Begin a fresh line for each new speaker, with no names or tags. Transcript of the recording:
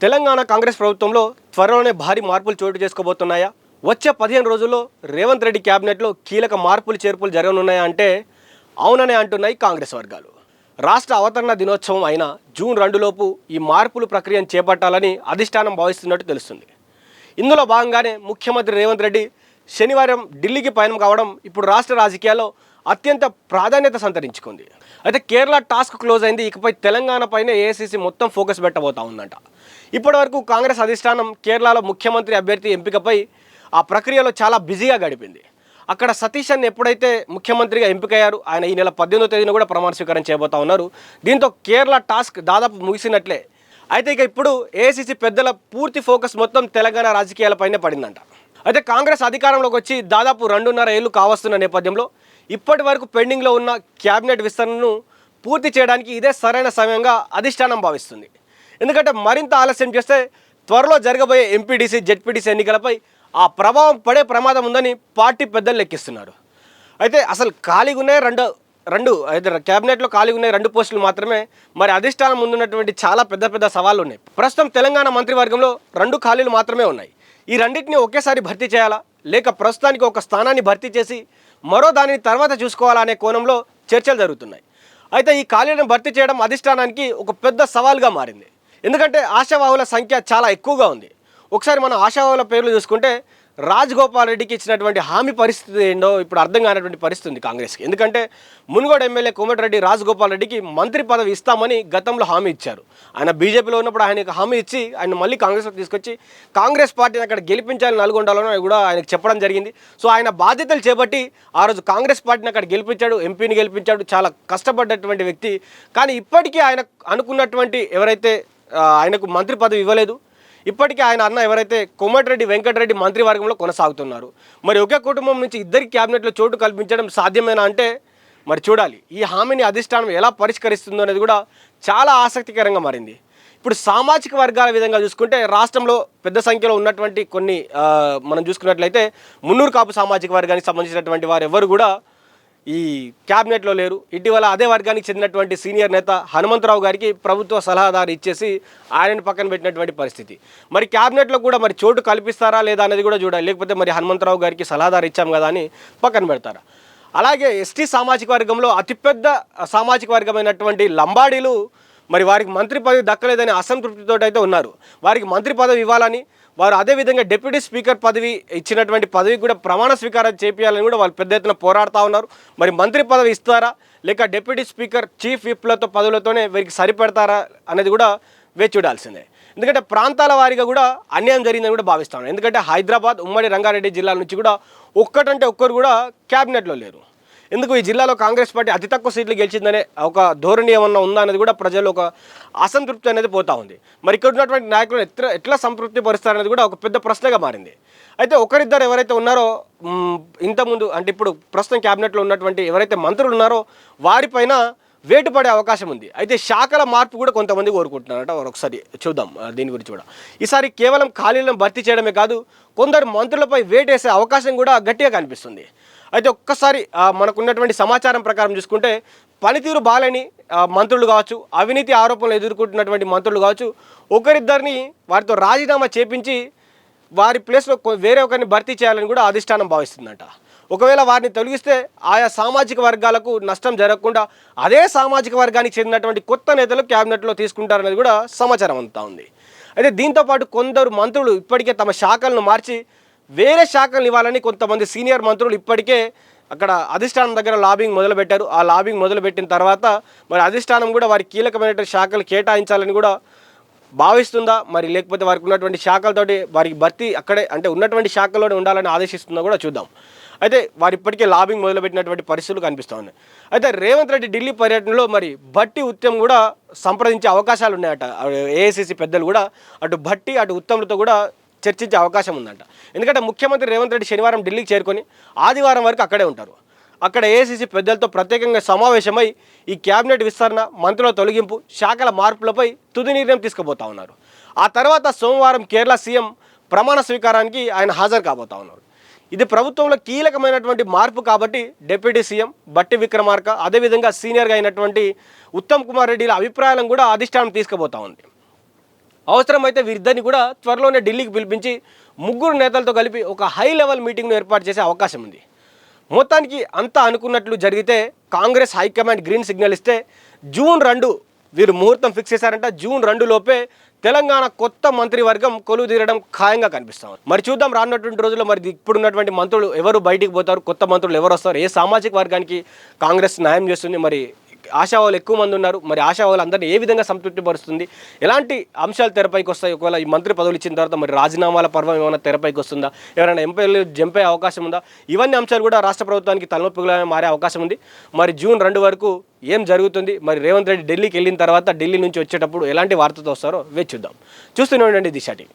తెలంగాణ కాంగ్రెస్ ప్రభుత్వంలో త్వరలోనే భారీ మార్పులు చోటు చేసుకోబోతున్నాయా? వచ్చే 15 రోజుల్లో రేవంత్ రెడ్డి క్యాబినెట్లో కీలక మార్పులు చేర్పులు జరగనున్నాయా అంటే అవుననే అంటున్నాయి కాంగ్రెస్ వర్గాలు. రాష్ట్ర అవతరణ దినోత్సవం అయిన జూన్ 2 లోపు ఈ మార్పులు ప్రక్రియను చేపట్టాలని అధిష్టానం భావిస్తున్నట్టు తెలుస్తుంది. ఇందులో భాగంగానే ముఖ్యమంత్రి రేవంత్ రెడ్డి శనివారం ఢిల్లీకి పయనం కావడం ఇప్పుడు రాష్ట్ర రాజకీయాల్లో అత్యంత ప్రాధాన్యత సంతరించుకుంది. అయితే కేరళ టాస్క్ క్లోజ్ అయింది. ఇకపై తెలంగాణ పైన ఏఐసీసీ మొత్తం ఫోకస్ పెట్టబోతా ఉందంట. ఇప్పటివరకు కాంగ్రెస్ అధిష్టానం కేరళలో ముఖ్యమంత్రి అభ్యర్థి ఎంపికపై ఆ ప్రక్రియలో చాలా బిజీగా గడిపింది. అక్కడ సతీష్ అన్న ఎప్పుడైతే ముఖ్యమంత్రిగా ఎంపికయ్యారు, ఆయన ఈ నెల 18వ తేదీన కూడా ప్రమాణ స్వీకారం చేయబోతా ఉన్నారు. దీంతో కేరళ టాస్క్ దాదాపు ముగిసినట్లే. అయితే ఇక ఇప్పుడు ఏఐసీసీ పెద్దల పూర్తి ఫోకస్ మొత్తం తెలంగాణ రాజకీయాలపైనే పడిందంట. అయితే కాంగ్రెస్ అధికారంలోకి వచ్చి దాదాపు 2.5 ఏళ్లు కావస్తున్న నేపథ్యంలో ఇప్పటి వరకు పెండింగ్లో ఉన్న క్యాబినెట్ విస్తరణను పూర్తి చేయడానికి ఇదే సరైన సమయంగా అధిష్టానం భావిస్తుంది. ఎందుకంటే మరింత ఆలస్యం చేస్తే త్వరలో జరగబోయే ఎంపీడీసీ జెడ్పీటీసీ ఎన్నికలపై ఆ ప్రభావం పడే ప్రమాదం ఉందని పార్టీ పెద్దలు లెక్కిస్తున్నారు. అయితే అసలు ఖాళీగా ఉన్నాయి రెండు అయితే క్యాబినెట్లో ఖాళీగా ఉన్నాయి 2 పోస్టులు మాత్రమే. మరి అధిష్టానం ముందున్నటువంటి చాలా పెద్ద సవాళ్ళు ఉన్నాయి. ప్రస్తుతం తెలంగాణ మంత్రివర్గంలో 2 ఖాళీలు మాత్రమే ఉన్నాయి. ఈ రెండింటిని ఒకేసారి భర్తీ చేయాలా, లేక ప్రస్తుతానికి ఒక స్థానాన్ని భర్తీ చేసి మరో దానిని తర్వాత చూసుకోవాలా అనే కోణంలో చర్చలు జరుగుతున్నాయి. అయితే ఈ ఖాళీలను భర్తీ చేయడం అధిష్టానానికి ఒక పెద్ద సవాల్గా మారింది. ఎందుకంటే ఆశావాహుల సంఖ్య చాలా ఎక్కువగా ఉంది. ఒకసారి మనం ఆశావాహుల పేర్లు చూసుకుంటే రాజగోపాల్ రెడ్డికి ఇచ్చినటువంటి హామీ పరిస్థితి ఏంటో ఇప్పుడు అర్థం కానటువంటి పరిస్థితి ఉంది కాంగ్రెస్కి. ఎందుకంటే మునుగోడు ఎమ్మెల్యే కోమటిరెడ్డి రాజగోపాల్ రెడ్డికి మంత్రి పదవి ఇస్తామని గతంలో హామీ ఇచ్చారు. ఆయన బీజేపీలో ఉన్నప్పుడు ఆయనకు హామీ ఇచ్చి ఆయన మళ్ళీ కాంగ్రెస్లోకి తీసుకొచ్చి కాంగ్రెస్ పార్టీని అక్కడ గెలిపించాలని నల్గొండలో కూడా ఆయనకు చెప్పడం జరిగింది. సో ఆయన బాధ్యతలు చేపట్టి ఆ రోజు కాంగ్రెస్ పార్టీని అక్కడ గెలిపించాడు, ఎంపీని గెలిపించాడు. చాలా కష్టపడ్డటువంటి వ్యక్తి. కానీ ఇప్పటికీ ఆయన అనుకున్నటువంటి ఎవరైతే ఆయనకు మంత్రి పదవి ఇవ్వలేదు. ఇప్పటికీ ఆయన అన్న ఎవరైతే కోమటిరెడ్డి వెంకటరెడ్డి మంత్రివర్గంలో కొనసాగుతున్నారు. మరి ఒకే కుటుంబం నుంచి ఇద్దరికి క్యాబినెట్లో చోటు కల్పించడం సాధ్యమేనా అంటే మరి చూడాలి. ఈ హామీని అధిష్టానం ఎలా పరిష్కరిస్తుందో అనేది కూడా చాలా ఆసక్తికరంగా మారింది. ఇప్పుడు సామాజిక వర్గాల విధంగా చూసుకుంటే రాష్ట్రంలో పెద్ద సంఖ్యలో ఉన్నటువంటి కొన్ని మనం చూసుకున్నట్లయితే మున్నూరు కాపు సామాజిక వర్గానికి సంబంధించినటువంటి వారు ఎవరు కూడా ఈ క్యాబినెట్లో లేరు. ఇటీవల అదే వర్గానికి చెందినటువంటి సీనియర్ నేత హనుమంతరావు గారికి ప్రభుత్వ సలహాదారు ఇచ్చేసి ఆయనను పక్కన పెట్టినటువంటి పరిస్థితి. మరి క్యాబినెట్లో కూడా మరి చోటు కల్పిస్తారా లేదా అనేది కూడా చూడాలి. లేకపోతే మరి హనుమంతరావు గారికి సలహాదారు ఇచ్చాం కదా అని పక్కన పెడతారా. అలాగే ఎస్టీ సామాజిక వర్గంలో అతిపెద్ద సామాజిక వర్గమైనటువంటి లంబాడీలు మరి వారికి మంత్రి పదవి దక్కలేదని అసంతృప్తితో అయితే ఉన్నారు. వారికి మంత్రి పదవి ఇవ్వాలని, వారు అదేవిధంగా డిప్యూటీ స్పీకర్ పదవి ఇచ్చినటువంటి పదవికి కూడా ప్రమాణ స్వీకారం చేపించాలని కూడా వాళ్ళు పెద్ద ఎత్తున పోరాడుతూ ఉన్నారు. మరి మంత్రి పదవి ఇస్తారా లేక డిప్యూటీ స్పీకర్ చీఫ్ విప్లతో పదవులతోనే వీరికి సరిపెడతారా అనేది కూడా వేచి చూడాల్సిందే. ఎందుకంటే ప్రాంతాల వారీగా కూడా అన్యాయం జరిగిందని కూడా భావిస్తాను. ఎందుకంటే హైదరాబాద్, ఉమ్మడి రంగారెడ్డి జిల్లాల నుంచి కూడా ఒక్కటంటే ఒక్కరు కూడా క్యాబినెట్లో లేరు. ఎందుకు ఈ జిల్లాలో కాంగ్రెస్ పార్టీ అతి తక్కువ సీట్లు గెలిచిందనే ఒక ధోరణి ఏమన్నా ఉందా అనేది కూడా ప్రజలు ఒక అసంతృప్తి అనేది పోతూ ఉంది. మరి ఇక్కడ ఉన్నటువంటి నాయకులను ఎట్లా సంతృప్తి పరుస్తారనేది కూడా ఒక పెద్ద ప్రశ్నగా మారింది. అయితే ఒకరిద్దరు ఎవరైతే ఉన్నారో ఇంతకుముందు అంటే ఇప్పుడు ప్రస్తుతం క్యాబినెట్లో ఉన్నటువంటి ఎవరైతే మంత్రులు ఉన్నారో వారిపైన వేటు పడే అవకాశం ఉంది. అయితే శాఖల మార్పు కూడా కొంతమంది కోరుకుంటున్నారట. ఒకసారి చూద్దాం దీని గురించి కూడా. ఈసారి కేవలం ఖాళీలను భర్తీ చేయడమే కాదు, కొందరు మంత్రులపై వేటేసే అవకాశం కూడా గట్టిగా కనిపిస్తుంది. అయితే ఒక్కసారి మనకున్నటువంటి సమాచారం ప్రకారం చూసుకుంటే పనితీరు బాలేని మంత్రులు కావచ్చు, అవినీతి ఆరోపణలు ఎదుర్కొంటున్నటువంటి మంత్రులు కావచ్చు, ఒకరిద్దరిని వారితో రాజీనామా చేపించి వారి ప్లేస్లో వేరే ఒకరిని భర్తీ చేయాలని కూడా అధిష్టానం భావిస్తుందంట. ఒకవేళ వారిని తొలగిస్తే ఆయా సామాజిక వర్గాలకు నష్టం జరగకుండా అదే సామాజిక వర్గానికి చెందినటువంటి కొత్త నేతలు క్యాబినెట్లో తీసుకుంటారనేది కూడా సమాచారం అంతా ఉంది. అయితే దీంతోపాటు కొందరు మంత్రులు ఇప్పటికే తమ శాఖలను మార్చి వేరే శాఖలు ఇవ్వాలని కొంతమంది సీనియర్ మంత్రులు ఇప్పటికే అక్కడ అధిష్టానం దగ్గర లాబింగ్ మొదలుపెట్టారు. ఆ లాబింగ్ మొదలుపెట్టిన తర్వాత మరి అధిష్టానం కూడా వారి కీలకమైనటువంటి శాఖలు కేటాయించాలని కూడా భావిస్తుందా, మరి లేకపోతే వారికి ఉన్నటువంటి శాఖలతోటి వారికి భర్తీ అక్కడే అంటే ఉన్నటువంటి శాఖలోనే ఉండాలని ఆదేశిస్తుందా కూడా చూద్దాం. అయితే వారు ఇప్పటికే లాబింగ్ మొదలుపెట్టినటువంటి పరిస్థితులు కనిపిస్తూ ఉన్నాయి. అయితే రేవంత్ రెడ్డి ఢిల్లీ పర్యటనలో మరి భట్టి ఉత్తమ్ కూడా సంప్రదించే అవకాశాలు ఉన్నాయట. ఏఐసీసీ పెద్దలు కూడా అటు భట్టి అటు ఉత్తమ్లతో కూడా చర్చించే అవకాశం ఉందంట. ఎందుకంటే ముఖ్యమంత్రి రేవంత్ రెడ్డి శనివారం ఢిల్లీకి చేరుకొని ఆదివారం వరకు అక్కడే ఉంటారు. అక్కడ ఏఐసీసీ పెద్దలతో ప్రత్యేకంగా సమావేశమై ఈ క్యాబినెట్ విస్తరణ, మంత్రుల తొలగింపు, శాఖల మార్పులపై తుది నిర్ణయం తీసుకుపోతా ఉన్నారు. ఆ తర్వాత సోమవారం కేరళ సీఎం ప్రమాణ స్వీకారానికి ఆయన హాజరు కాబోతా ఉన్నారు. ఇది ప్రభుత్వంలో కీలకమైనటువంటి మార్పు కాబట్టి డిప్యూటీ సీఎం బట్టి విక్రమార్క అదేవిధంగా సీనియర్గా అయినటువంటి ఉత్తమ్ కుమార్ రెడ్డిల అభిప్రాయాలను కూడా అధిష్టానం తీసుకుపోతా ఉంది. అవసరమైతే వీరిద్దరిని కూడా త్వరలోనే ఢిల్లీకి పిలిపించి ముగ్గురు నేతలతో కలిపి ఒక హై లెవెల్ మీటింగ్ను ఏర్పాటు చేసే అవకాశం ఉంది. మొత్తానికి అంతా అనుకున్నట్లు జరిగితే కాంగ్రెస్ హైకమాండ్ గ్రీన్ సిగ్నల్ ఇస్తే జూన్ 2 వీరు ముహూర్తం ఫిక్స్ చేశారంట. జూన్ 2 లోపే తెలంగాణ కొత్త మంత్రివర్గం కొలువు తీరడం ఖాయంగా కనిపిస్తాం. మరి చూద్దాం రానున్నటువంటి రోజుల్లో మరి ఇప్పుడున్నటువంటి మంత్రులు ఎవరు బయటికి పోతారు, కొత్త మంత్రులు ఎవరు వస్తారు, ఏ సామాజిక వర్గానికి కాంగ్రెస్ న్యాయం చేస్తుంది, మరి ఆశావాళ్ళు ఎక్కువ మంది ఉన్నారు, మరి ఆశావాళ్ళు అందరినీ ఏ విధంగా సంతృప్తిపరుస్తుంది, ఎలాంటి అంశాలు తెరపైకి వస్తాయి, ఒకవేళ ఈ మంత్రి పదవులు ఇచ్చిన తర్వాత మరి రాజీనామాల పర్వం ఏమైనా తెరపైకి వస్తుందా, ఎవరైనా ఎంపీలు జంపే అవకాశం ఉందా, ఇవన్నీ అంశాలు కూడా రాష్ట్ర ప్రభుత్వానికి తలనొప్పిగా మారే అవకాశం ఉంది. మరి జూన్ 2 వరకు ఏం జరుగుతుంది, మరి రేవంత్ రెడ్డి ఢిల్లీకి వెళ్ళిన తర్వాత ఢిల్లీ నుంచి వచ్చేటప్పుడు ఎలాంటి వార్తతో వస్తారో వేచి చూద్దాం. చూస్తూనే ఉండండి దిశ టీవీ.